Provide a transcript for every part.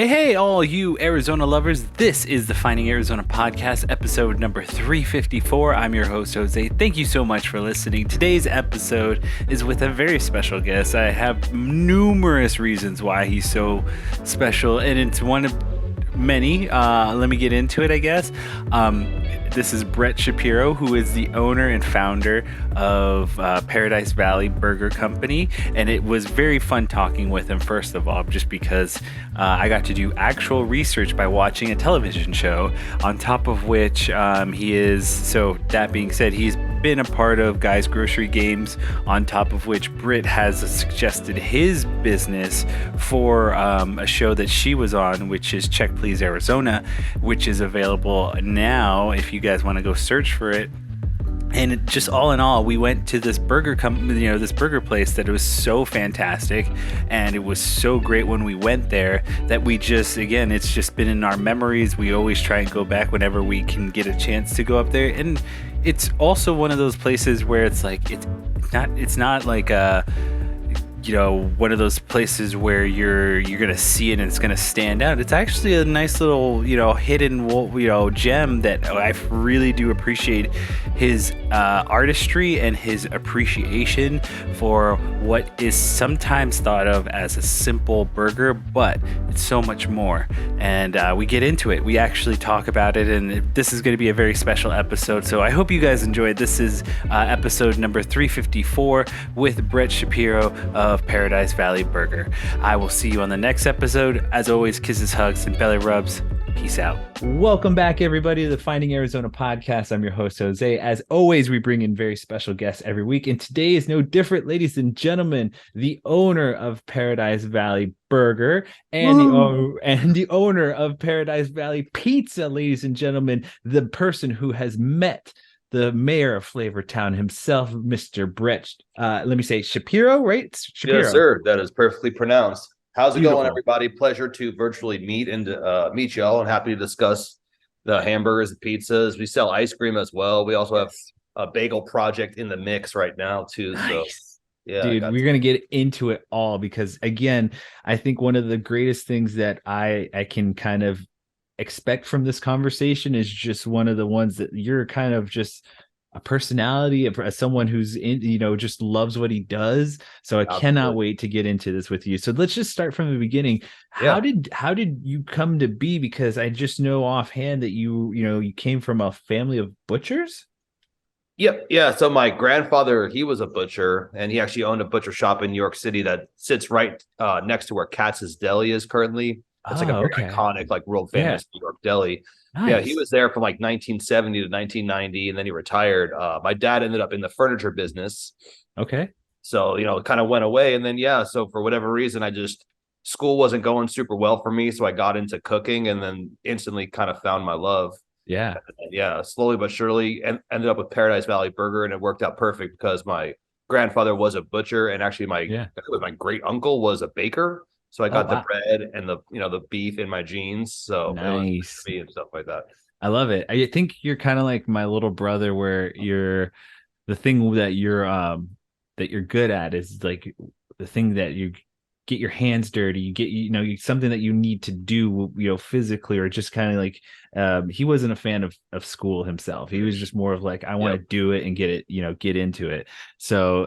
Hey, all you Arizona lovers. This is the Finding Arizona podcast, episode number 354. I'm your host, Jose. Thank you so much for listening. Today's episode is with a very special guest. I have numerous reasons why he's so special, and it's one of many. Let me get into it, I guess. This is Brett Shapiro, who is the owner and founder of Paradise Valley Burger Company. And it was very fun talking with him, first of all, just because I got to do actual research by watching a television show, on top of which he is, so that being said, he's been a part of Guys Grocery Games, on top of which Britt has suggested his business for a show that she was on, which is Check Please Arizona, which is available now if you guys want to go search for it. And just all in all, we went to this burger company, this burger place that was so fantastic, and it was so great when we went there that we just, again, it's just been in our memories. We always try and go back whenever we can get a chance to go up there. And it's also one of those places where it's like it's not like one of those places where you're gonna see it and it's gonna stand out. It's actually a nice little hidden gem that I really do appreciate his artistry and his appreciation for what is sometimes thought of as a simple burger, but it's so much more. And we get into it. We actually talk about it, and this is going to be a very special episode. So I hope you guys enjoyed. This is episode number 354 with Brett Shapiro of Paradise Valley Burger. I will see you on the next episode. As always, kisses, hugs, and belly rubs. Peace out. Welcome back, everybody, to the Finding Arizona podcast. I'm your host, Jose. As always, we bring in very special guests every week, and today is no different, ladies and gentlemen. The owner of Paradise Valley Burger and the owner of Paradise Valley Pizza, ladies and gentlemen, the person who has met the mayor of Flavortown himself, Mr. Brett, Shapiro, right? Shapiro. Yes, sir. That is perfectly pronounced. How's it Beautiful. going, everybody? Pleasure to virtually meet y'all, and happy to discuss the hamburgers, the pizzas. We sell ice cream as well. We also have a bagel project in the mix right now too. Nice. So, yeah, dude, we're gonna get into it all because, again, I think one of the greatest things that I can kind of expect from this conversation is just one of the ones that you're kind of just a personality of someone who's just loves what he does. So I cannot wait to get into this with you. So let's just start from the beginning. How did you come to be? Because I just know offhand that you came from a family of butchers. Yep. Yeah. So my grandfather, he was a butcher, and he actually owned a butcher shop in New York City that sits right next to where Katz's Deli is currently. It's like a very iconic, like world famous New York deli. Nice. Yeah, he was there from like 1970 to 1990, and then he retired. My dad ended up in the furniture business. Okay. So, it kind of went away. And then, so for whatever reason, school wasn't going super well for me. So I got into cooking and then instantly kind of found my love. Yeah. Yeah. Slowly but surely, and ended up with Paradise Valley Burger. And it worked out perfect because my grandfather was a butcher. And actually my great uncle was a baker. So I got the bread and the beef in my jeans. So nice. It was and stuff like that. I love it. I think you're kind of like my little brother, where you're the thing that you're good at is like the thing that you get your hands dirty. You get something that you need to do physically, or just kind of like he wasn't a fan of school himself. He was just more of like, I want to do it and get into it. So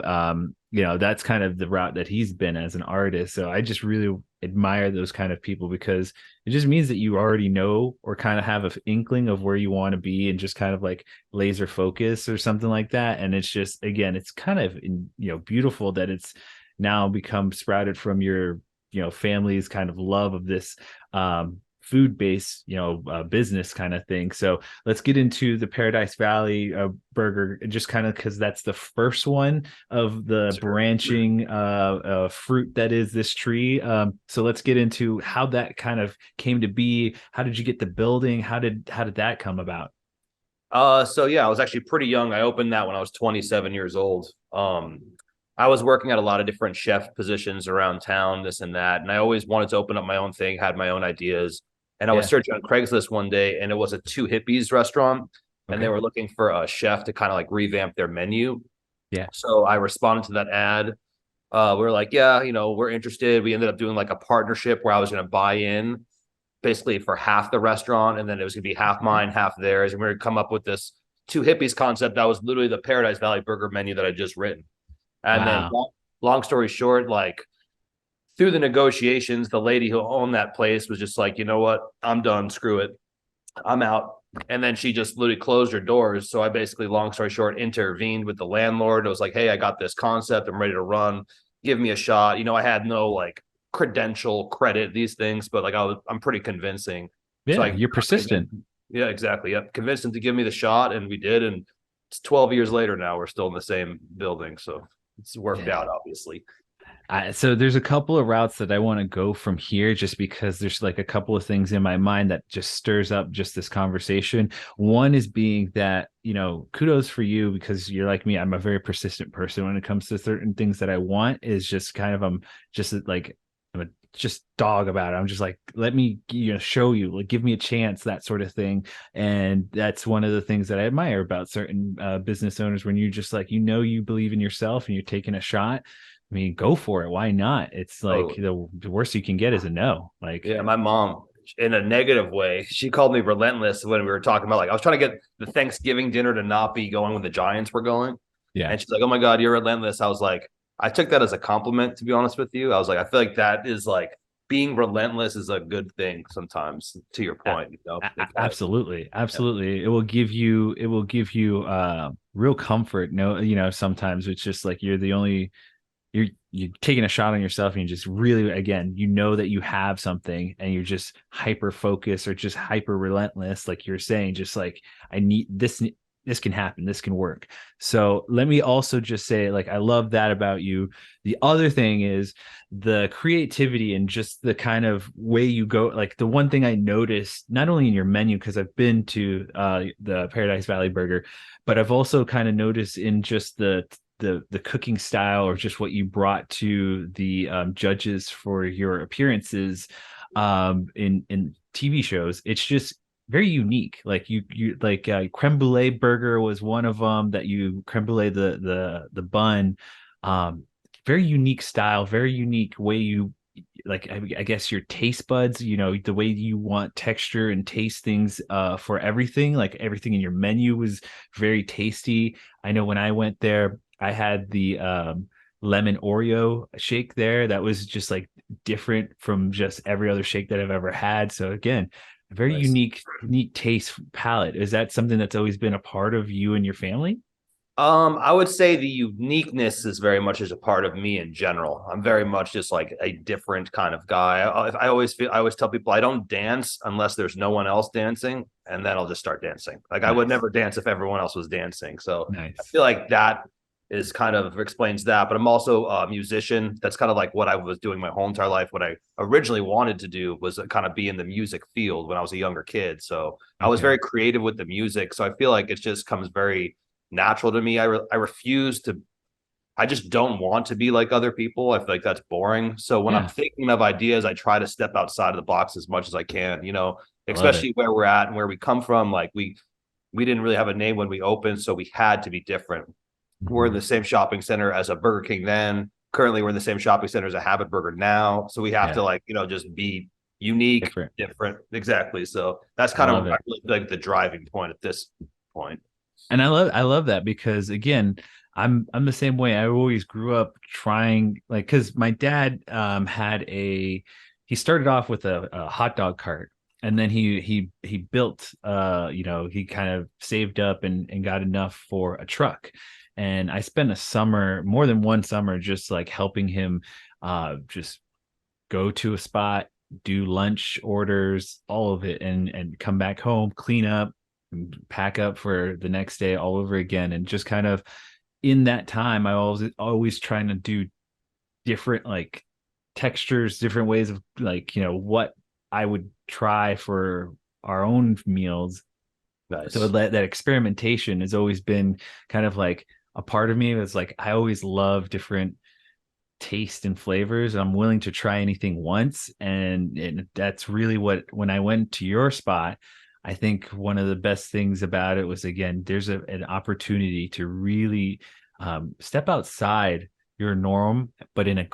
that's kind of the route that he's been as an artist. So I just really admire those kind of people, because it just means that you already know or kind of have an inkling of where you want to be, and just kind of like laser focus or something like that. And it's just, again, it's kind of beautiful that it's now become sprouted from your family's kind of love of this food-based business kind of thing. So let's get into the Paradise Valley burger, just kind of because that's the first one of the branching fruit that is this tree. So let's get into how that kind of came to be. How did you get the building? How did that come about? I was actually pretty young. I opened that when I was 27 years old. I was working at a lot of different chef positions around town, this and that. And I always wanted to open up my own thing, had my own ideas. And I was searching on Craigslist one day, and it was a Two Hippies restaurant. And they were looking for a chef to kind of like revamp their menu. Yeah. So I responded to that ad. We were like, we're interested. We ended up doing like a partnership where I was going to buy in basically for half the restaurant, and then it was gonna be half mine, half theirs, and we were gonna come up with this two hippies concept that was literally the Paradise Valley Burger menu that I just written. And then Wow. long story short, like through the negotiations, the lady who owned that place was just like, you know what, I'm done, screw it, I'm out. And then she just literally closed her doors. So I basically, long story short, intervened with the landlord. I was like, hey, I got this concept. I'm ready to run. Give me a shot. I had no like credential credit, these things, but like I'm pretty convincing. So Yeah, you're persistent. yeah, exactly. Yep. Convinced him to give me the shot, and we did. And it's 12 years later now. We're still in the same building. So it's worked Yeah. out, obviously. So there's a couple of routes that I want to go from here, just because there's like a couple of things in my mind that just stirs up just this conversation. One is being that, kudos for you, because you're like me. I'm a very persistent person when it comes to certain things that I want. Is just kind of, I'm just like, I'm a just dog about it. I'm just like, let me, show you, like, give me a chance, that sort of thing. And that's one of the things that I admire about certain business owners, when you just like, you believe in yourself and you're taking a shot. I mean, go for it. Why not? It's like Totally. the worst you can get is a no. Like, Yeah, my mom, in a negative way, she called me relentless when we were talking about, like, I was trying to get the Thanksgiving dinner to not be going when the Giants were going. yeah, And she's like, "Oh my God, you're relentless." I was like, I took that as a compliment, to be honest with you. I was like, I feel like that is like being relentless is a good thing sometimes, to your point, it kind of, absolutely, yeah. absolutely. It will give you real comfort. No, sometimes it's just like you're taking a shot on yourself, and you just really, again, that you have something, and you're just hyper focused or just hyper relentless, like you're saying, just like, I need this can happen, this can work. So let me also just say, like, I love that about you. The other thing is the creativity and just the kind of way you go. Like, the one thing I noticed, not only in your menu, because I've been to the Paradise Valley Burger, but I've also kind of noticed in just the cooking style, or just what you brought to the judges for your appearances in TV shows. It's just very unique. Like, you like, creme brulee burger was one of them, that you creme brulee the bun. um Very unique style, very unique way you, like, I guess your taste buds, the way you want texture and taste things for everything. Like, everything in your menu was very tasty. I know when I went there, I had the lemon Oreo shake there. That was just like different from just every other shake that I've ever had. So again, a very Nice. unique taste palette. Is that something that's always been a part of you and your family? I would say the uniqueness is very much as a part of me in general. I'm very much just like a different kind of guy. I always tell people I don't dance unless there's no one else dancing, and then I'll just start dancing. Like, I would Nice, never dance if everyone else was dancing. So I nice. feel like that is kind of explains that. But I'm also a musician. That's kind of like what I was doing my whole entire life. What I originally wanted to do was kind of be in the music field when I was a younger kid. So I was Okay. very creative with the music. So I feel like it just comes very natural to me. I refuse to. I just don't want to be like other people. I feel like that's boring. So when I'm Yeah, thinking of ideas, I try to step outside of the box as much as I can. I love it. Especially where we're at and where we come from. Like, we didn't really have a name when we opened, so we had to be different. We're in Mhm. the same shopping center as a Burger King then. Currently, we're in the same shopping center as a Habit Burger now. So we have to, Yeah, like, just be unique, different. different. Exactly. So that's I kind love of, I it. really like the driving point at this point. And I love that, because again, I'm the same way. I always grew up trying, like, because my dad he started off with a hot dog cart, and then he built, he kind of saved up and got enough for a truck. And I spent a summer, more than one summer, just like helping him just go to a spot, do lunch orders, all of it, and come back home, clean up, and pack up for the next day all over again. And just kind of, in that time, I always trying to do different, like, textures, different ways of, like, what I would try for our own meals. So Nice. that experimentation has always been kind of like a part of me. It's like, I always love different taste and flavors. I'm willing to try anything once. And that's really what, when I went to your spot, I think one of the best things about it was, again, there's an opportunity to really step outside your norm, but in a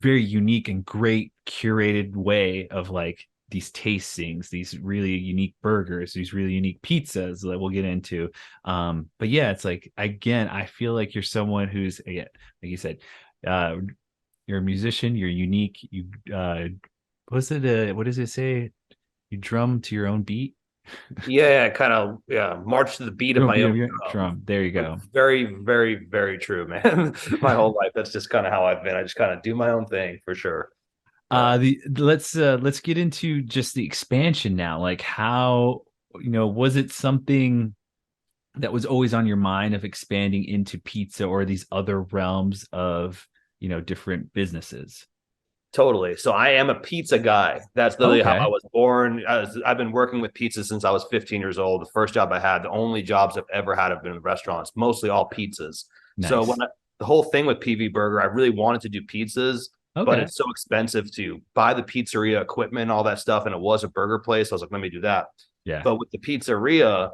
very unique and great curated way of, like, these tastings, these really unique burgers, these really unique pizzas that we'll get into. But yeah, it's like, again, I feel like you're someone who's, again, like you said, uh, you're a musician, you're unique. What does it say? You drum to your own beat. Yeah, kind of, yeah, march to the beat of my own drum. Drum. There you go. Very, very, very true, man. My whole life, that's just kind of how I've been. I just kind of do my own thing for sure. Let's get into just the expansion now. Like, how, was it something that was always on your mind of expanding into pizza or these other realms of, different businesses? Totally. So I am a pizza guy. That's literally how Okay. I was born. I've been working with pizza since I was 15 years old. The first job I had, the only jobs I've ever had have been in restaurants, mostly all pizzas. So Nice. the whole thing with PV Burger, I really wanted to do pizzas, but Okay. it's so expensive to buy the pizzeria equipment, all that stuff. And it was a burger place. I was like, let me do that. Yeah. But with the pizzeria,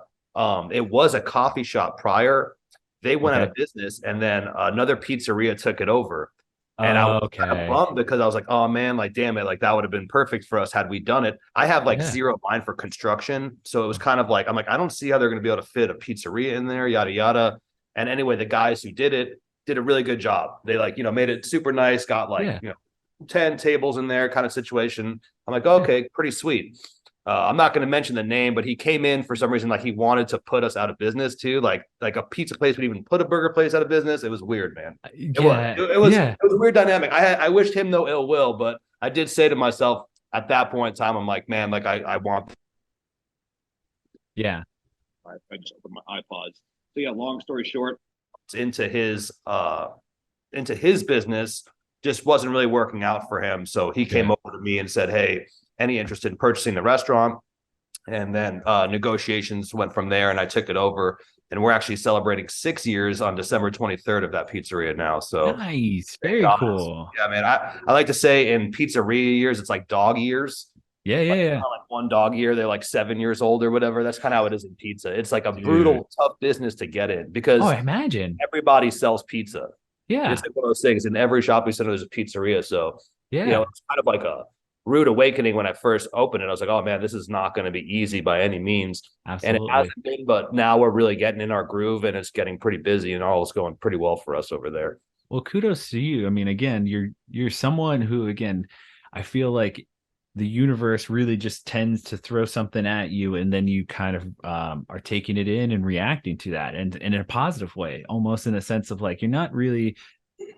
it was a coffee shop prior. They went out Okay. of business, and then another pizzeria took it over. And I was kind of Okay. bummed because I was like, oh man, like, damn it, like that would have been perfect for us had we done it. I have like Yeah. zero mind for construction. So it was kind of like, I'm like, I don't see how they're going to be able to fit a pizzeria in there, yada, yada. And anyway, the guys who did it did a really good job. They like, made it super nice, got like, Yeah. 10 tables in there kind of situation. I'm like, Yeah. okay, pretty sweet. I'm not going to mention the name, but he came in for some reason, like he wanted to put us out of business too. Like a pizza place would even put a burger place out of business. It was weird, man. It was. Yeah. It was a weird dynamic. I wished him no ill will, but I did say to myself at that point in time, I'm like, man, like I want. Yeah. I just opened my iPods. So yeah, long story short, into his business just wasn't really working out for him. So he came over to me and said, hey, any interest in purchasing the restaurant? And then negotiations went from there, and I took it over. And we're actually celebrating 6 years on December 23rd of that pizzeria now. So Nice. Very cool. yeah, man. I like to say in pizzeria years, it's like dog years. Yeah. Yeah. Yeah. Like one dog year, they're like 7 years old or whatever. That's kind of how it is in pizza. It's like a Dude. brutal, tough business to get in Oh, because I imagine. everybody sells pizza. Yeah. It's like one of those things. In every shopping center, there's a pizzeria. So, Yeah. it's kind of like a rude awakening when I first opened it. I was like, oh man, this is not going to be easy by any means. And it Absolutely. hasn't been, but now we're really getting in our groove and it's getting pretty busy and all is going pretty well for us over there. Well, kudos to you. I mean, again, you're someone who, again, I feel like the universe really just tends to throw something at you, and then you kind of are taking it in and reacting to that, and in a positive way, almost in a sense of like you're not really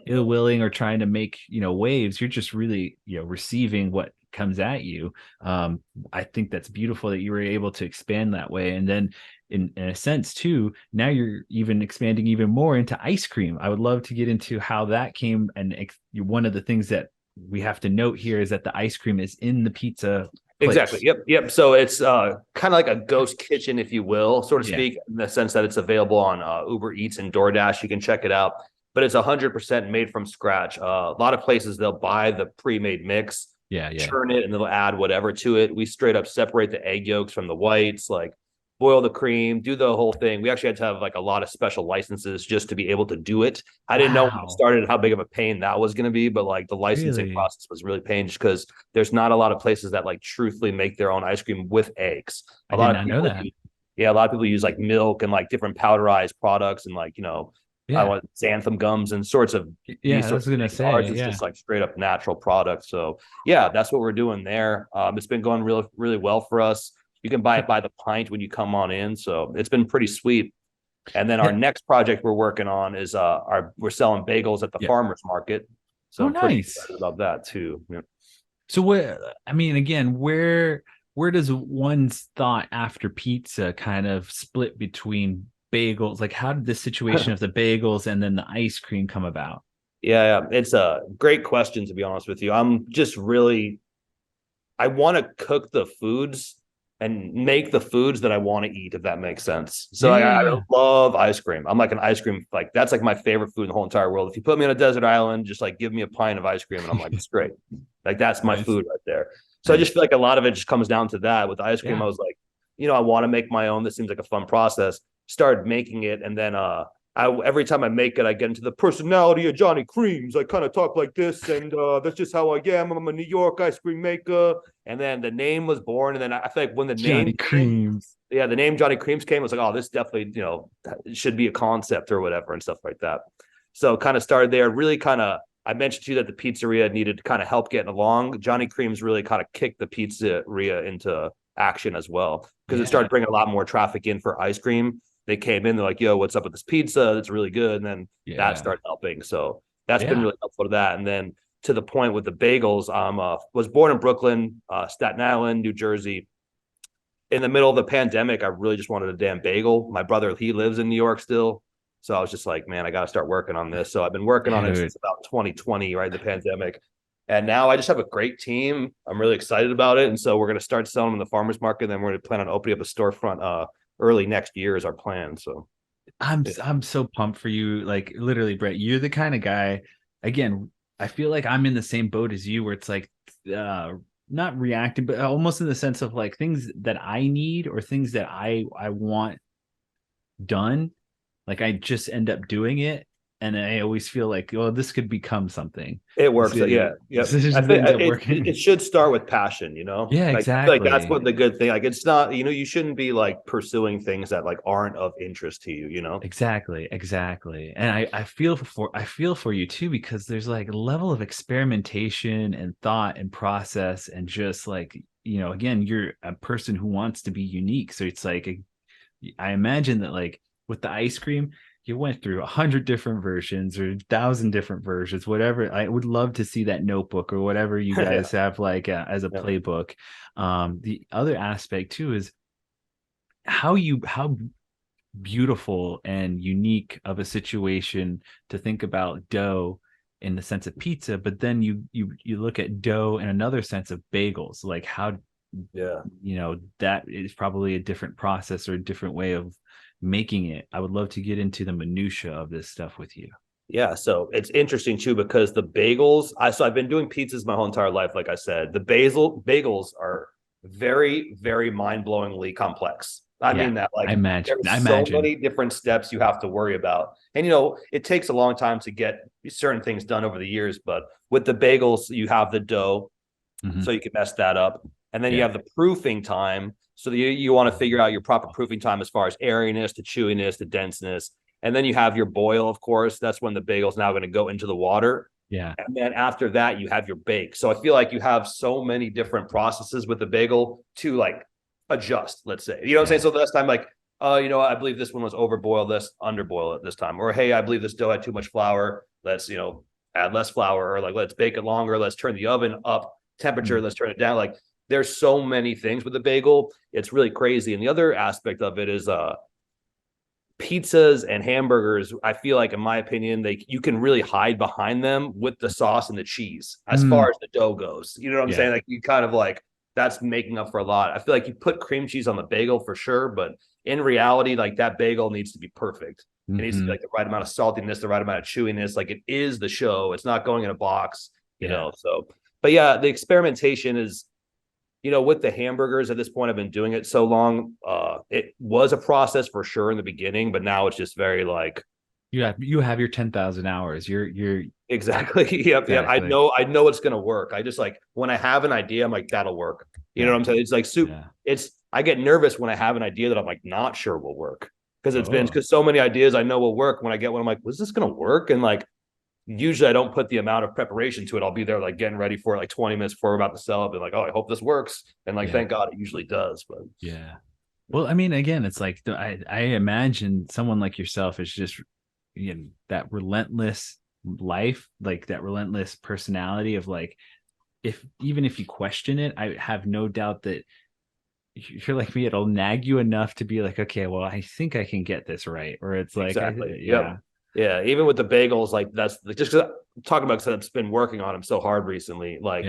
ill willing or trying to make waves. You're just really receiving what comes at you. I think that's beautiful that you were able to expand that way, and then in a sense too, now you're even expanding even more into ice cream. I would love to get into how that came, and one of the things that we have to note here is that the ice cream is in the pizza place. Exactly. Yep. So it's kind of like a ghost kitchen, if you will, so to speak, in the sense that it's available on Uber Eats and DoorDash. You can check it out, but it's 100% made from scratch. A lot of places they'll buy the pre-made mix, churn it, and they'll add whatever to it. We straight up separate the egg yolks from the whites, like boil the cream, do the whole thing. We actually had to have like a lot of special licenses just to be able to do it. I didn't know when I started how big of a pain that was going to be, but like the licensing process was really pain just because there's not a lot of places that like truthfully make their own ice cream with eggs. I did not know that. A lot of people use like milk and like different powderized products and like, I want xanthan gums and sorts of I was gonna say it's just like straight up natural product. So yeah, that's what we're doing there. It's been going really, really well for us. You can buy it by the pint when you come on in. So it's been pretty sweet. And then our next project we're working on is we're selling bagels at the farmers market. So I'm pretty excited about that too. Yeah. So where does one's thought after pizza kind of split between bagels? Like, how did the situation of the bagels and then the ice cream come about? Yeah, it's a great question, to be honest with you. I'm just really, I want to cook the foods and make the foods that I want to eat, if that makes sense. So I love ice cream. I'm like an ice cream, like that's like my favorite food in the whole entire world. If you put me on a desert island, just like give me a pint of ice cream and I'm like, it's great. Like that's my food right there. So I just feel like a lot of it just comes down to that. With ice cream, I was like, I want to make my own. This seems like a fun process. Started making it, and then I every time I make it, I get into the personality of Johnny Creams. I kind of talk like this, and that's just how I am. I'm a New York ice cream maker. And then the name was born, and then I feel like when the Johnny name came, Creams. yeah, the name Johnny Creams came, I was like, oh, this definitely, should be a concept or whatever and stuff like that. So kind of started there. Really kind of, I mentioned to you that the pizzeria needed to kind of help getting along. Johnny Creams really kind of kicked the pizzeria into action as well, because it started bringing a lot more traffic in for ice cream. They came in, they're like, yo, what's up with this pizza? It's really good. And then that started helping. So that's been really helpful to that. And then to the point with the bagels, was born in Brooklyn, Staten Island, New Jersey. In the middle of the pandemic, I really just wanted a damn bagel. My brother, he lives in New York still. So I was just like, man, I got to start working on this. So I've been working on it since about 2020, right? The pandemic. And now I just have a great team. I'm really excited about it. And so we're going to start selling them in the farmer's market. And then we're going to plan on opening up a storefront early next year is our plan. So I'm so pumped for you. Like literally, Brett, you're the kind of guy, again, I feel like I'm in the same boat as you where it's like not reacting, but almost in the sense of like things that I need or things that I want done. Like I just end up doing it. And I always feel like, oh, this could become something. It works. Yeah. I think it should start with passion, Yeah, like, exactly. I feel like that's what the good thing, like, it's not, you shouldn't be like pursuing things that like aren't of interest to you. Exactly. And I feel for you too, because there's like a level of experimentation and thought and process and just like, again, you're a person who wants to be unique. So it's like, I imagine that like with the ice cream, you went through 100 different versions or 1,000 different versions, whatever. I would love to see that notebook or whatever you guys have like as a playbook. The other aspect too is how beautiful and unique of a situation to think about dough in the sense of pizza, but then you look at dough in another sense of bagels, like how that is probably a different process or a different way of making it. I would love to get into the minutia of this stuff with you. Yeah, so it's interesting too because the bagels. I've been doing pizzas my whole entire life. Like I said, the bagels are very, very mind-blowingly complex. I mean that, like, there's so many different steps you have to worry about, and it takes a long time to get certain things done over the years. But with the bagels, you have the dough, so you can mess that up, and then you have the proofing time. So you want to figure out your proper proofing time as far as airiness, to chewiness, to denseness. And then you have your boil, of course. That's when the bagel's now going to go into the water. Yeah. And then after that, you have your bake. So I feel like you have so many different processes with the bagel to like adjust, let's say. You know what I'm saying? So last time, like, I believe this one was overboiled, let's underboil it this time. Or, hey, I believe this dough had too much flour. Let's, add less flour. Or like, let's bake it longer. Let's turn the oven up temperature. Let's turn it down. Like, there's so many things with the bagel. It's really crazy. And the other aspect of it is pizzas and hamburgers. I feel like, in my opinion, you can really hide behind them with the sauce and the cheese as far as the dough goes. You know what I'm saying? Like, you kind of like, that's making up for a lot. I feel like you put cream cheese on the bagel for sure, but in reality, like, that bagel needs to be perfect. It needs to be like the right amount of saltiness, the right amount of chewiness. Like, it is the show. It's not going in a box, you know? So, but yeah, the experimentation is, with the hamburgers at this point, I've been doing it so long. It was a process for sure in the beginning, but now it's just very like, you have your 10,000 hours. You're exactly. Yep. I know it's going to work. I just, like, when I have an idea, I'm like, that'll work. You know what I'm saying? It's like I get nervous when I have an idea that I'm like, not sure will work. Because so many ideas I know will work. When I get one, I'm like, was this going to work? And like, usually I don't put the amount of preparation to it. I'll be there like getting ready for it like 20 minutes before we're about to sell it. Be like, oh, I hope this works. And like, thank God it usually does. But well, I mean, again, it's like, I imagine someone like yourself is just, that relentless life, like that relentless personality of like, even if you question it, I have no doubt that if you're like me, it'll nag you enough to be like, okay, well, I think I can get this right. Or it's like, Yeah, even with the bagels, like, that's just because I'm talking about, because I've been working on them so hard recently. Like,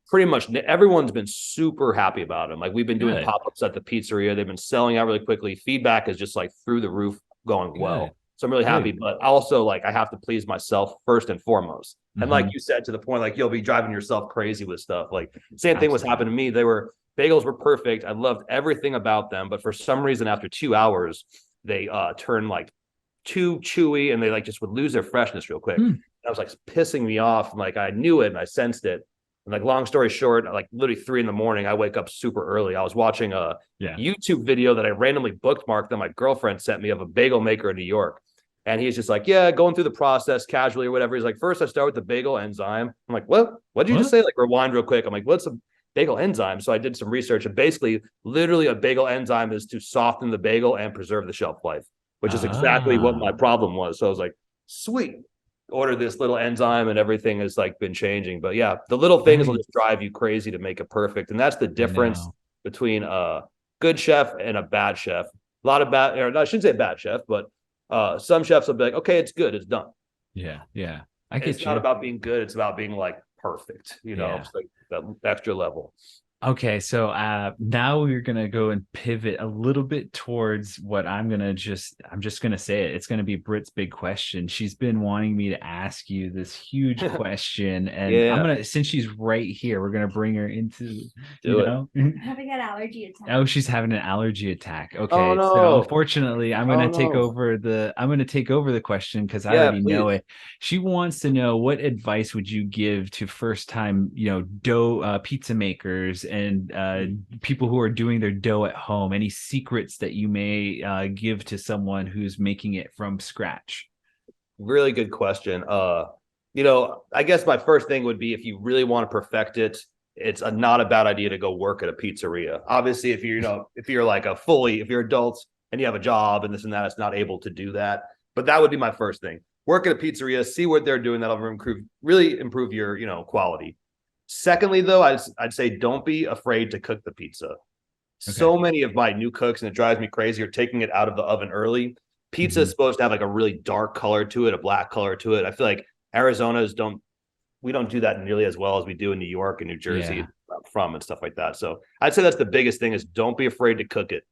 pretty much everyone's been super happy about them. Like, we've been doing pop-ups at the pizzeria. They've been selling out really quickly. Feedback is just like through the roof, going well. So I'm really happy. But also, like, I have to please myself first and foremost. And like you said, to the point, like, you'll be driving yourself crazy with stuff. Like, same thing was happening to me. Bagels were perfect. I loved everything about them. But for some reason, after 2 hours, they turn like too chewy and they like just would lose their freshness real quick. Hmm. That was like pissing me off. And like I knew it and I sensed it. And like long story short, like literally 3 a.m, I wake up super early. I was watching a YouTube video that I randomly bookmarked that my girlfriend sent me of a bagel maker in New York. And he's just like, yeah, going through the process casually or whatever. He's like, first I start with the bagel enzyme. I'm like, what did you just say? Like rewind real quick. I'm like, what's a bagel enzyme? So I did some research and basically literally a bagel enzyme is to soften the bagel and preserve the shelf life, which is exactly what my problem was. So I was like, sweet, order this little enzyme and everything has like been changing. But yeah, the little things will just drive you crazy to make it perfect. And that's the difference between a good chef and a bad chef. A lot of bad, or I shouldn't say bad chef, but some chefs will be like, okay, it's good, it's done. Yeah. It's not about being good, it's about being like perfect, it's like that extra level. Okay, so now we're gonna go and pivot a little bit towards what I'm just gonna say it. It's gonna be Britt's big question. She's been wanting me to ask you this huge question, and I'm gonna, since she's right here, we're gonna bring her into having an allergy attack. Oh, she's having an allergy attack. Okay, no. so unfortunately, I'm gonna take over the question because I already know it. She wants to know, what advice would you give to first time dough pizza makers and people who are doing their dough at home? Any secrets that you may give to someone who's making it from scratch? Really good question. I guess my first thing would be, if you really want to perfect it, it's not a bad idea to go work at a pizzeria. Obviously, if you're adults and you have a job and this and that, it's not able to do that. But that would be my first thing. Work at a pizzeria, see what they're doing. That'll really improve your quality. Secondly, though, I'd say don't be afraid to cook the pizza. Okay. So many of my new cooks, and it drives me crazy, are taking it out of the oven early. Pizza is supposed to have like a really dark color to it, a black color to it. I feel like we don't do that nearly as well as we do in New York and New Jersey from and stuff like that. So I'd say that's the biggest thing, is don't be afraid to cook it.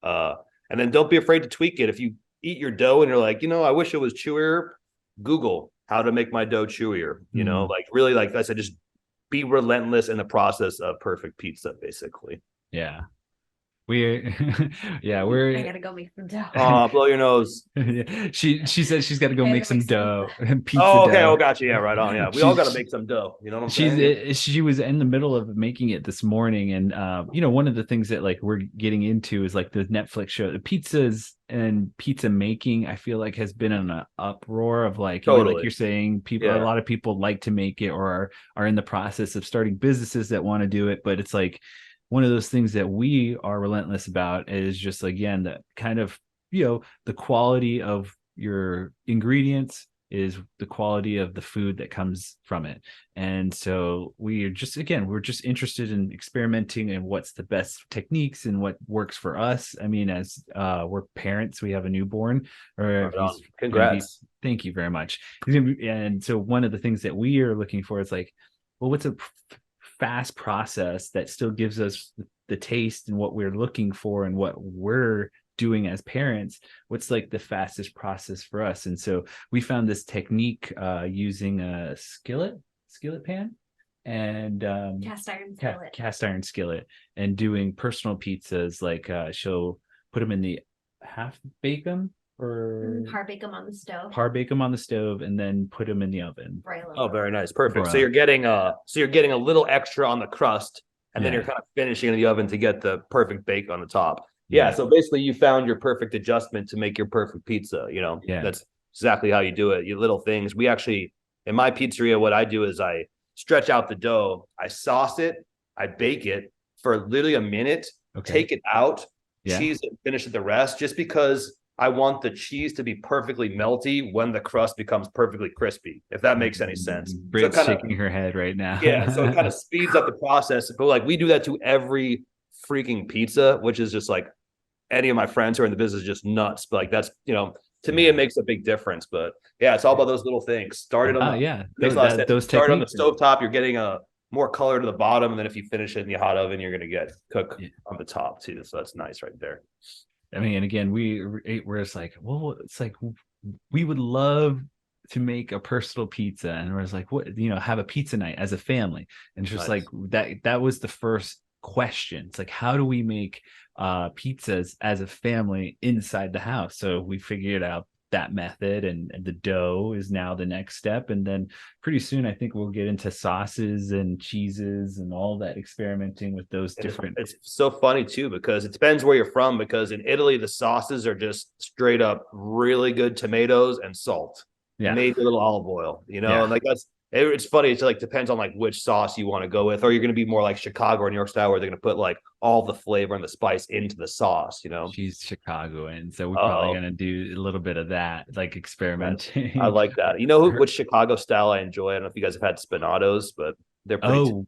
And then don't be afraid to tweak it. If you eat your dough and you're like, I wish it was chewier, Google how to make my dough chewier. Like really, like I said, just be relentless in the process of perfect pizza, basically. Yeah. I gotta go make some dough. Oh, blow your nose. She said she's got to go make some dough. Pizza okay. Dough. Oh, gotcha. Yeah, right on. Yeah, we all got to make some dough. You know what I'm saying? She was in the middle of making it this morning, and one of the things that like we're getting into is like the Netflix show, the pizzas and pizza making. I feel like has been in an uproar of like, like you're saying, people. A lot of people like to make it or are in the process of starting businesses that want to do it, but it's like, one of those things that we are relentless about is just, again, the kind of, the quality of your ingredients is the quality of the food that comes from it. And so we're just interested in experimenting and what's the best techniques and what works for us. I mean, as we're parents, we have a newborn. Congrats. Thank you very much. And so one of the things that we are looking for is like, well, what's a fast process that still gives us the taste and what we're looking for and what we're doing as parents? What's like the fastest process for us? And so we found this technique using a skillet pan and cast iron skillet, and doing personal pizzas. Like she'll put them in the half bake them or par bake them on the stove and then put them in the oven. Oh, very nice. Perfect. So you're getting a little extra on the crust, and then you're kind of finishing in the oven to get the perfect bake on the top. Yeah. So basically you found your perfect adjustment to make your perfect pizza. That's exactly how you do it. You little things. We actually, in my pizzeria, what I do is I stretch out the dough, I sauce it, I bake it for literally a minute, take it out, cheese it, finish it the rest, just because I want the cheese to be perfectly melty when the crust becomes perfectly crispy, if that makes any sense. Britt's shaking her head right now. Yeah, so it kind of speeds up the process. But like we do that to every freaking pizza, which is just like, any of my friends who are in the business just nuts. But like that's, to me, it makes a big difference. But yeah, it's all about those little things. Start on the stovetop, you're getting a more color to the bottom, and then if you finish it in the hot oven, you're gonna get cook on the top too. So that's nice right there. I mean, and again, we're it's like, well, it's like we would love to make a personal pizza, and we're just like, what, have a pizza night as a family, and it's just like that was the first question. It's like, how do we make pizzas as a family inside the house? So we figured out that method, and the dough is now the next step. And then pretty soon I think we'll get into sauces and cheeses and all that, experimenting with those different. It's so funny too, because it depends where you're from, because in Italy the sauces are just straight up really good tomatoes and salt, and maybe a little olive oil, and like it's funny. It's like depends on like which sauce you want to go with, or you're going to be more like Chicago or New York style, where they're going to put like all the flavor and the spice into the sauce. She's Chicagoan, so we're probably going to do a little bit of that, like experimenting. I like that. Which Chicago style I enjoy? I don't know if you guys have had Spinatos, but they're pretty.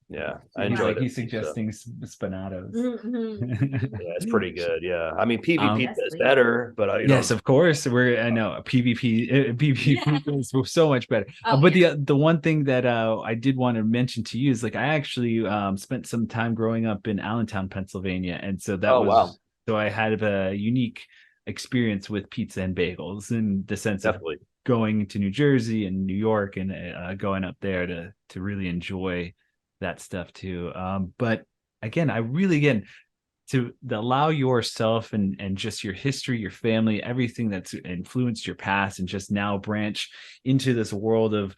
Yeah, I enjoy it. He's suggesting Spinatos. Yeah, it's pretty good. Yeah, I mean PvP is better, but yes, of course. I know PvP is so much better. But the one thing that I did want to mention to you is, like, I actually spent some time growing up in Allentown, Pennsylvania, and so that so I had a unique experience with pizza and bagels, in the sense of going to New Jersey and New York and going up there to really enjoy that stuff too. But again, I really, to allow yourself and just your history, your family, everything that's influenced your past, and just now branch into this world of,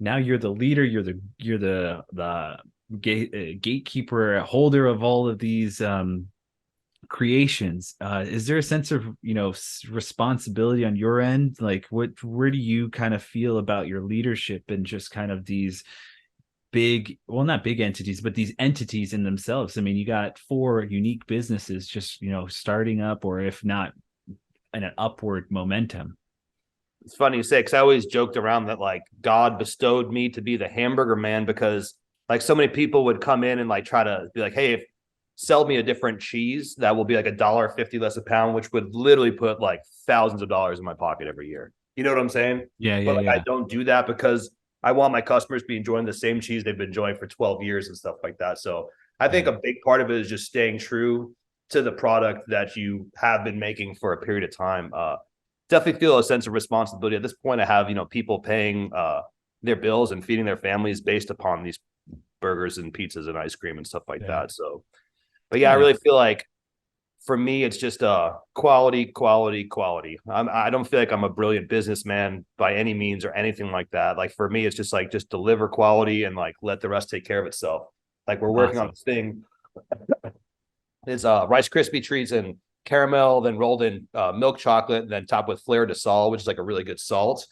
now you're the leader, you're the gatekeeper, holder of all of these creations. Is there a sense of responsibility on your end? Like, where do you kind of feel about your leadership and just kind of these not big entities, but these entities in themselves? I mean, you got 4 unique businesses just starting up, or if not in an upward momentum. It's funny you say, because I always joked around that like God bestowed me to be the hamburger man, because like so many people would come in and like try to be like, hey, sell me a different cheese that will be like $1.50 less a pound, which would literally put like thousands of dollars in my pocket every year. You know what I'm saying? But I don't do that, because I want my customers to be enjoying the same cheese they've been enjoying for 12 years and stuff like that. So I think a big part of it is just staying true to the product that you have been making for a period of time. Definitely feel a sense of responsibility at this point. I have, people paying their bills and feeding their families based upon these burgers and pizzas and ice cream and stuff like that. So, but I really feel like for me, it's just quality. I don't feel like I'm a brilliant businessman by any means or anything like that. Like for me, it's just like, just deliver quality and like let the rest take care of itself. Like we're working on this thing. It's Rice Krispie treats and caramel, then rolled in milk chocolate, and then topped with fleur de sal, which is like a really good salt.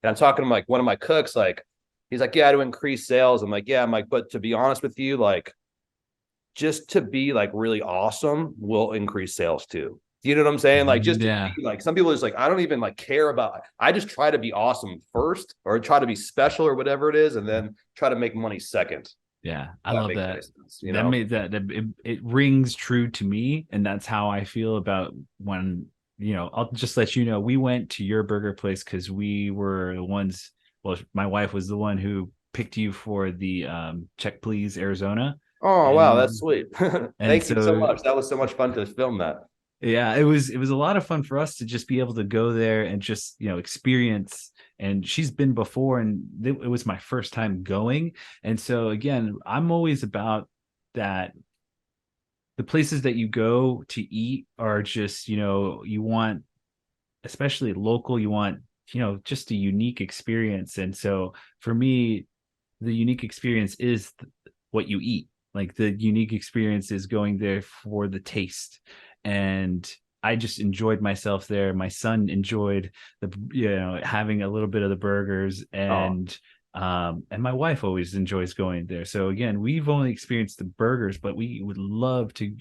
And I'm talking to like one of my cooks, like he's like, yeah, to increase sales. I'm like, yeah. I'm like, but to be honest with you, like, just to be like really awesome will increase sales too. You know what I'm saying? Like just to be, like, some people are just like, I don't even like care about it. I just try to be awesome first, or try to be special or whatever it is, and then try to make money second. Yeah, I love that. That made it rings true to me, and that's how I feel about when I'll just let you know, we went to your burger place because we were the ones. Well, my wife was the one who picked you for the Check Please Arizona. Oh, wow, that's sweet. Thank you so much. That was so much fun to film that. Yeah, it was a lot of fun for us to just be able to go there and just experience. And she's been before, and it was my first time going. And so again, I'm always about that. The places that you go to eat are just, you want, especially local, you want, just a unique experience. And so for me, the unique experience is what you eat. Like the unique experience is going there for the taste. And I just enjoyed myself there. My son enjoyed having a little bit of the burgers, and my wife always enjoys going there. So again, we've only experienced the burgers, but we would love to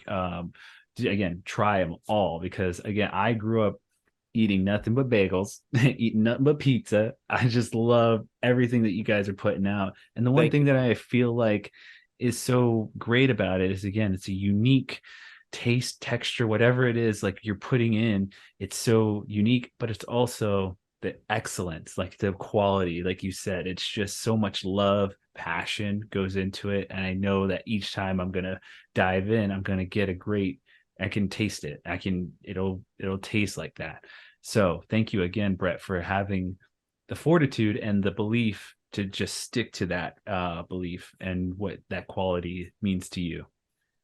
again try them all, because again, I grew up eating nothing but bagels, eating nothing but pizza. I just love everything that you guys are putting out. And the one thing that I feel like is so great about it is, again, it's a unique taste, texture, whatever it is like you're putting in. It's so unique, but it's also the excellence, like the quality. Like you said, it's just so much love, passion goes into it. And I know that each time I'm gonna dive in, I'm gonna get I can taste it. It'll taste like that. So thank you again, Brett, for having the fortitude and the belief to just stick to that belief and what that quality means to you.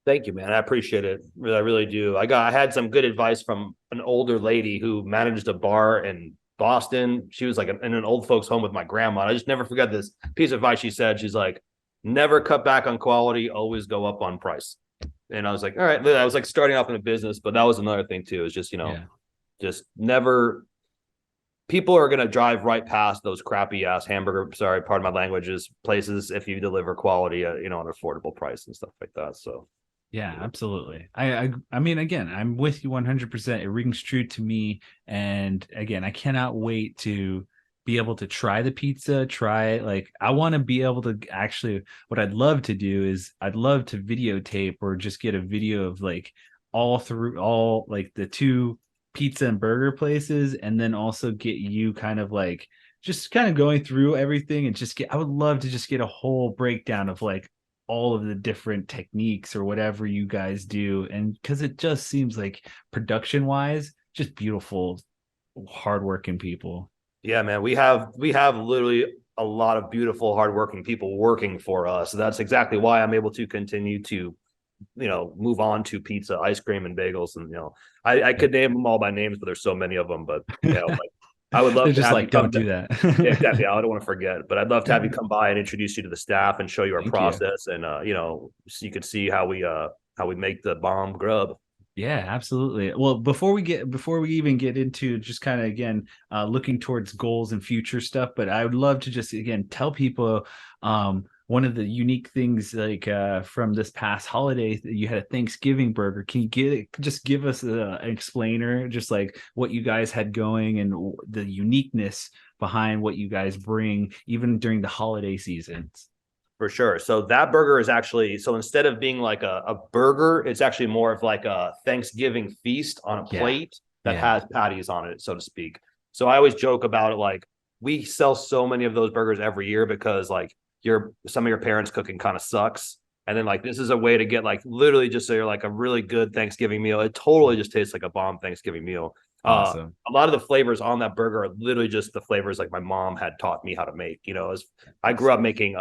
Thank you, man. I appreciate it. Really, I really do. I had some good advice from an older lady who managed a bar in Boston. She was like in an old folks home with my grandma. I just never forget this piece of advice she said. She's like, never cut back on quality, always go up on price. And I was like, all right. I was like starting off in a business, but that was another thing too. Is just, just never. People are going to drive right past those crappy ass hamburger, sorry, pardon my languages, places if you deliver quality at, an affordable price and stuff like that. So yeah, absolutely. I mean, again, I'm with you 100%. It rings true to me. And again, I cannot wait to be able to try the pizza, like I want to be able to actually, what I'd love to do is I'd love to videotape or just get a video of like all like the two pizza and burger places, and then also get you kind of like just kind of going through everything and I would love to just get a whole breakdown of like all of the different techniques or whatever you guys do. And because it just seems like production wise, just beautiful, hardworking people. yeah, man, we have literally a lot of beautiful, hardworking people working for us. That's exactly why I'm able to continue to, move on to pizza, ice cream, and bagels. And I could name them all by names, but there's so many of them. But like I would love They're to just have like, you come don't do that. Yeah, exactly. I don't want to forget, but I'd love to have you come by and introduce you to the staff and show you our Thank you. process, and so you could see how we make the bomb grub. Yeah, absolutely. Well, before we even get into just kind of again looking towards goals and future stuff, but I would love to just again tell people one of the unique things like from this past holiday, you had a Thanksgiving burger. Can you just give us an explainer, just like what you guys had going and the uniqueness behind what you guys bring even during the holiday seasons? For sure. So that burger is actually, so instead of being like a burger, it's actually more of like a Thanksgiving feast on a plate that has patties on it, so to speak. So I always joke about it like we sell so many of those burgers every year because like some of your parents' cooking kind of sucks. And then like this is a way to get like literally just so you're like a really good Thanksgiving meal. It totally just tastes like a bomb Thanksgiving meal. Awesome. A lot of the flavors on that burger are literally just the flavors like my mom had taught me how to make. As I grew up making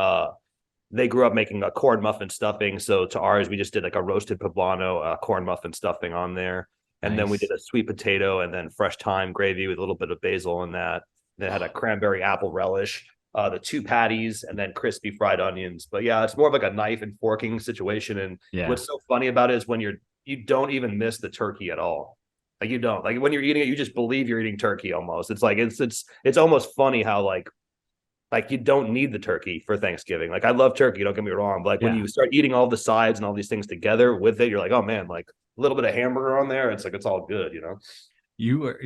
they grew up making a corn muffin stuffing. So to ours, we just did like a roasted poblano, corn muffin stuffing on there. And then we did a sweet potato and then fresh thyme gravy with a little bit of basil in that. Then it had a cranberry apple relish, the two patties, and then crispy fried onions. But yeah, it's more of like a knife and forking situation. And what's so funny about it is when you don't even miss the turkey at all. Like you don't. Like when you're eating it, you just believe you're eating turkey almost. It's like it's almost funny how like you don't need the turkey for Thanksgiving. Like I love turkey, don't get me wrong. But like when you start eating all the sides and all these things together with it, you're like, oh man, like a little bit of hamburger on there. It's like, it's all good, You're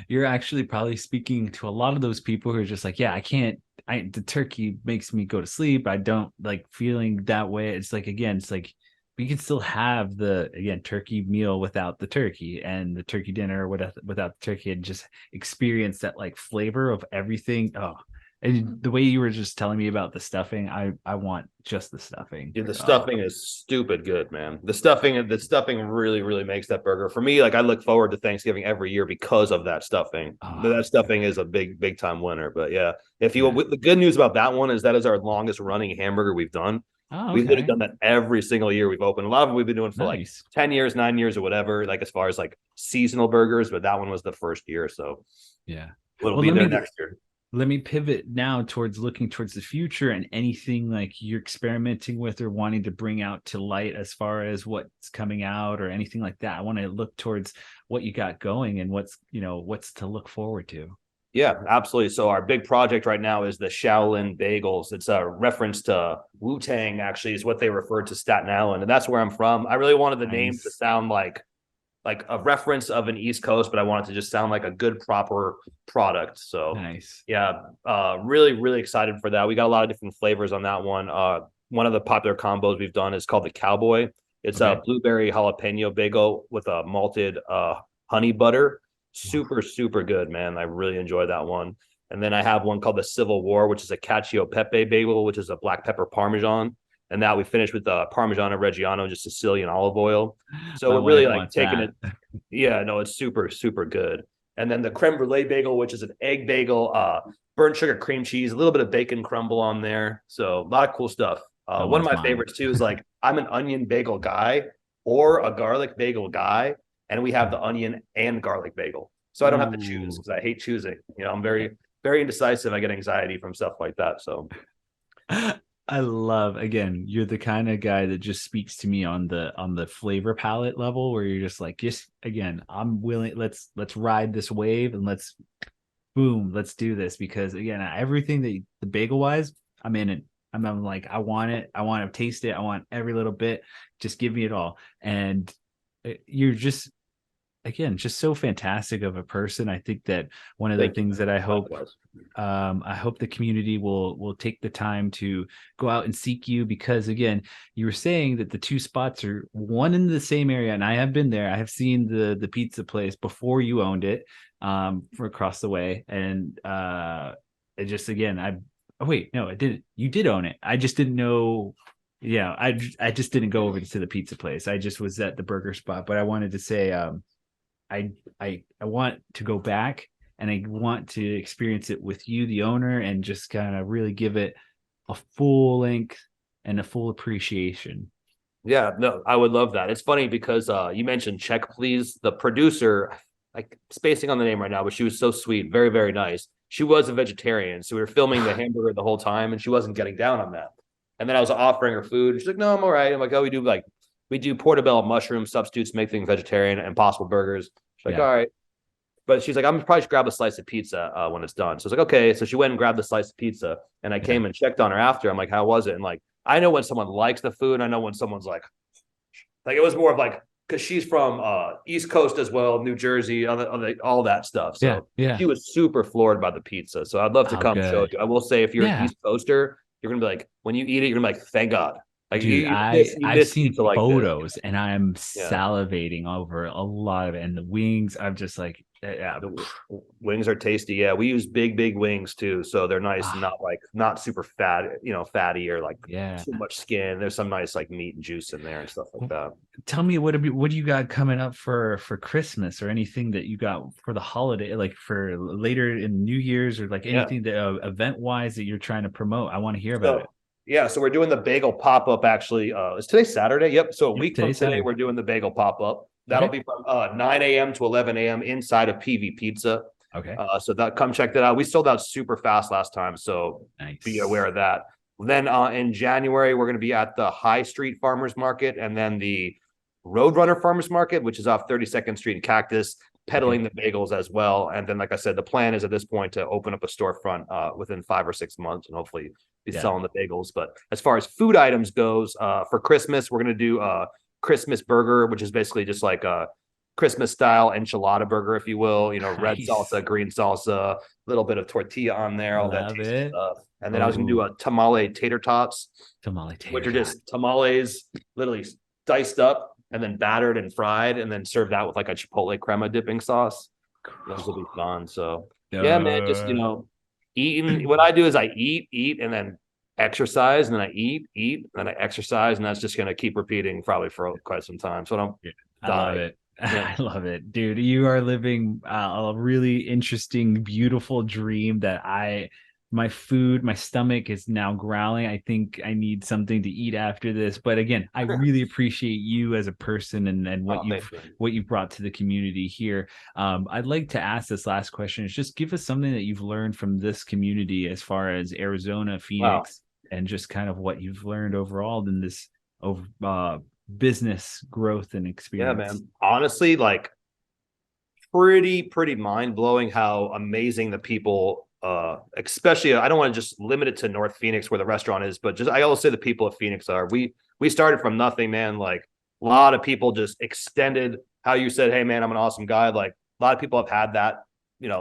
you're actually probably speaking to a lot of those people who are just like, yeah, the turkey makes me go to sleep. I don't like feeling that way. It's like, again, it's like we can still have the turkey meal without the turkey, and the turkey dinner without the turkey, and just experience that like flavor of everything. Oh, and the way you were just telling me about the stuffing, I want just the stuffing. Dude, the stuffing is stupid good, man. The stuffing really, really makes that burger. For me, like I look forward to Thanksgiving every year because of that stuffing. That stuffing is a big time winner. But yeah, the good news about that one is that is our longest running hamburger we've done. We've literally done that every single year we've opened. A lot of them we've been doing for like 10 years, 9 years or whatever, like as far as like seasonal burgers, but that one was the first year. So it'll be there next year. Let me pivot now towards looking towards the future and anything like you're experimenting with or wanting to bring out to light as far as what's coming out or anything like that. I want to look towards what you got going and what's to look forward to. Yeah, absolutely. So our big project right now is the Shaolin Bagels. It's a reference to Wu-Tang, actually, is what they referred to Staten Island. And that's where I'm from. I really wanted the name to sound like a reference of an East Coast, but I want it to just sound like a good, proper product. So really, really excited for that. We got a lot of different flavors on that one. One of the popular combos we've done is called the Cowboy. It's a blueberry jalapeno bagel with a malted honey butter. Super, super good, man. I really enjoy that one. And then I have one called the Civil War, which is a cacio pepe bagel, which is a black pepper parmesan. And that we finished with Parmigiano Reggiano, just Sicilian olive oil. So we're really like taking it. Yeah, no, it's super, super good. And then the creme brulee bagel, which is an egg bagel, burnt sugar cream cheese, a little bit of bacon crumble on there. So a lot of cool stuff. So One of one's my mine. favorites too is like I'm an onion bagel guy or a garlic bagel guy, and we have the onion and garlic bagel. So I don't have to choose Ooh. because I hate choosing. I'm very, very indecisive. I get anxiety from stuff like that. So I love, again, you're the kind of guy that just speaks to me on the flavor palette level where you're just like, just again, I'm willing, let's ride this wave and let's do this, because again, everything that the bagel wise, I'm in it. I'm like, I want it, I want to taste it, I want every little bit, just give me it all. And you're just, again, just so fantastic of a person. I think that one of the thank you, things man. that Likewise. I hope the community will take the time to go out and seek you, because again, you were saying that the two spots are one in the same area, and I have been there. I have seen the pizza place before you owned it, for across the way, and it just, again, oh wait, no, I didn't. You did own it. I just didn't know. Yeah, I just didn't go over to the pizza place. I just was at the burger spot. But I wanted to say, I want to go back, and I want to experience it with you, the owner, and just kind of really give it a full length and a full appreciation. Yeah, no, I would love that. It's funny because you mentioned Check Please, the producer, like spacing on the name right now, but she was so sweet, very, very nice. She was a vegetarian, so we were filming the hamburger the whole time, and she wasn't getting down on that. And then I was offering her food. She's like, "No, I'm all right." I'm like, "Oh, we do portobello mushroom substitutes, make things vegetarian, and Impossible burgers." She's like, Yeah. "All right." But she's like, "I'm probably should grab a slice of pizza when it's done." So I was like, "Okay." So she went and grabbed the slice of pizza, and I came and checked on her after. I'm like, "How was it?" And like, I know when someone likes the food. I know when someone's like it was more of like, because she's from East Coast as well, New Jersey, all that stuff. Yeah. So Yeah. she was super floored by the pizza. So I'd love to Oh, come show good. you. I will say, if you're an Yeah. East Coaster, you're gonna be like, when you eat it, you're gonna be like, thank God. Like Dude, you I've miss seen pizza like this. photos and I'm Yeah. salivating over a lot of it. And the wings, I'm just like, yeah. The wings are tasty. Yeah, we use big wings too, so they're nice and not super fat, fatty or like Yeah. too much skin. There's some nice like meat and juice in there and stuff like that. Tell me, what do you got coming up for Christmas, or anything that you got for the holiday, like for later in New Year's, or like Yeah. anything that event wise that you're trying to promote? I want to hear about So it. yeah, so we're doing the bagel pop up actually. Is today Saturday? Yep. So a Yep, week from today's today, Saturday. we're doing the bagel pop up. That'll Okay. be from 9 a.m. to 11 a.m. inside of PV Pizza. Okay. So that come check that out. We sold out super fast last time, so be aware Nice. of that. Then in January, we're going to be at the High Street Farmers Market and then the Roadrunner Farmers Market, which is off 32nd Street in Cactus, peddling the bagels as well. And then, like I said, the plan is at this point to open up a storefront within 5 or 6 months and hopefully be selling the bagels. But as far as food items goes, for Christmas, we're going to do a Christmas burger, which is basically just like a Christmas style enchilada burger, if you will, red Nice. salsa, green salsa, a little bit of tortilla on there, all that Love tasty it. stuff. And then I was going to do Oh, a tamale tater tots, tamale tater which are tot. just tamales literally diced up and then battered and fried and then served out with like a chipotle crema dipping sauce. Those will be fun. So yeah, man, just eating. What I do is I eat, and then exercise, and then I eat, and then I exercise, and that's just gonna keep repeating probably for quite some time. So I don't I love die. it. Yeah. I love it, dude. You are living a really interesting, beautiful dream that my stomach is now growling. I think I need something to eat after this. But again, I really appreciate you as a person, and what Oh, thanks, man. you've brought to the community here. I'd like to ask this last question, is just give us something that you've learned from this community as far as Arizona, Phoenix, and just kind of what you've learned overall in this business growth and Yeah, experience. man. Honestly, like pretty mind-blowing how amazing the people especially I don't want to just limit it to North Phoenix where the restaurant is, but just I always say the people of Phoenix are. We started from nothing, man. Like a lot of people just extended how you said, "Hey man, I'm an awesome guy." Like a lot of people have had that,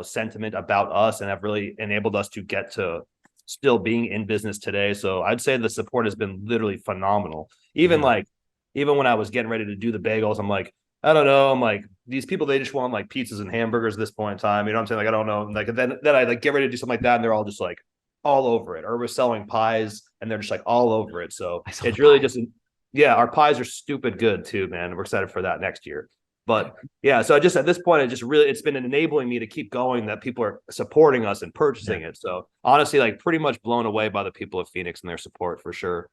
sentiment about us and have really enabled us to get to still being in business today. So I'd say the support has been literally phenomenal. Even when I was getting ready to do the bagels, I'm like, I don't know. I'm like, these people, they just want like pizzas and hamburgers at this point in time. You know what I'm saying? Like, I don't know. Like, then I like get ready to do something like that, and they're all just like all over it. Or we're selling pies, and they're just like all over it. So it's really just, yeah, our pies are stupid good too, man. We're excited for that next year. But yeah, so I just at this point, it's been enabling me to keep going. That people are supporting us and purchasing it. So honestly, like pretty much blown away by the people of Phoenix and their support for sure.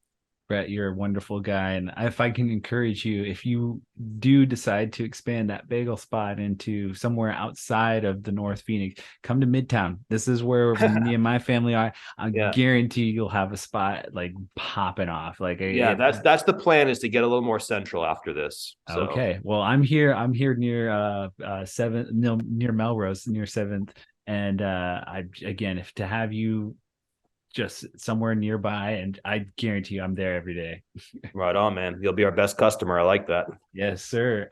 Brett, you're a wonderful guy. And if I can encourage you, if you do decide to expand that bagel spot into somewhere outside of the North Phoenix, come to Midtown. This is where me and my family are. I guarantee you'll have a spot like popping off. Like, that's the plan, is to get a little more central after this. So. Okay. Well, I'm here near near Melrose, near 7th. And if to have you just somewhere nearby, and I guarantee you I'm there every day. Right on, man. You'll be our best customer. I like that. Yes, sir.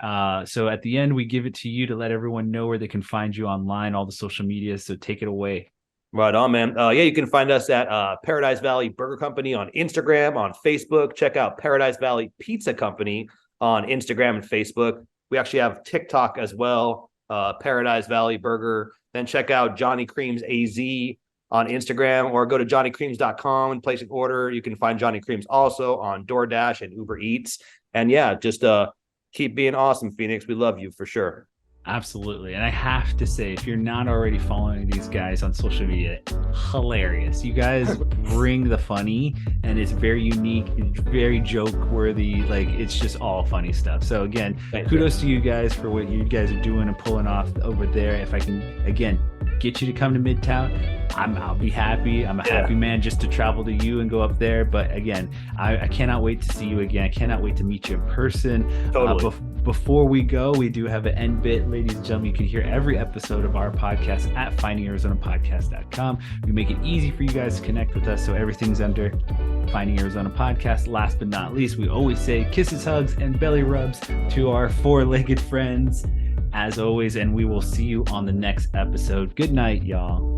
So at the end, we give it to you to let everyone know where they can find you online, all the social media. So take it away. Right on, man. You can find us at Paradise Valley Burger Company on Instagram, on Facebook. Check out Paradise Valley Pizza Company on Instagram and Facebook. We actually have TikTok as well, Paradise Valley Burger. Then check out Johnny Creams AZ on Instagram, or go to johnnycreams.com and place an order. You can find Johnny Creams also on DoorDash and Uber Eats. And just keep being awesome, Phoenix. We love you for sure. Absolutely. And I have to say, if you're not already following these guys on social media, hilarious. You guys bring the funny, and it's very unique, very joke worthy. Like, it's just all funny stuff. So again, kudos to you guys for what you guys are doing and pulling off over there. If I can, again, get you to come to Midtown, I'll be happy. I'm a happy man just to travel to you and go up there. But again, I cannot wait to see you again. I cannot wait to meet you in person. Totally. Before we go, we do have an end bit. Ladies and gentlemen, you can hear every episode of our podcast at findingarizonapodcast.com. We make it easy for you guys to connect with us, so everything's under Finding Arizona Podcast. Last but not least, we always say kisses, hugs, and belly rubs to our four-legged friends, as always, and we will see you on the next episode. Good night, y'all.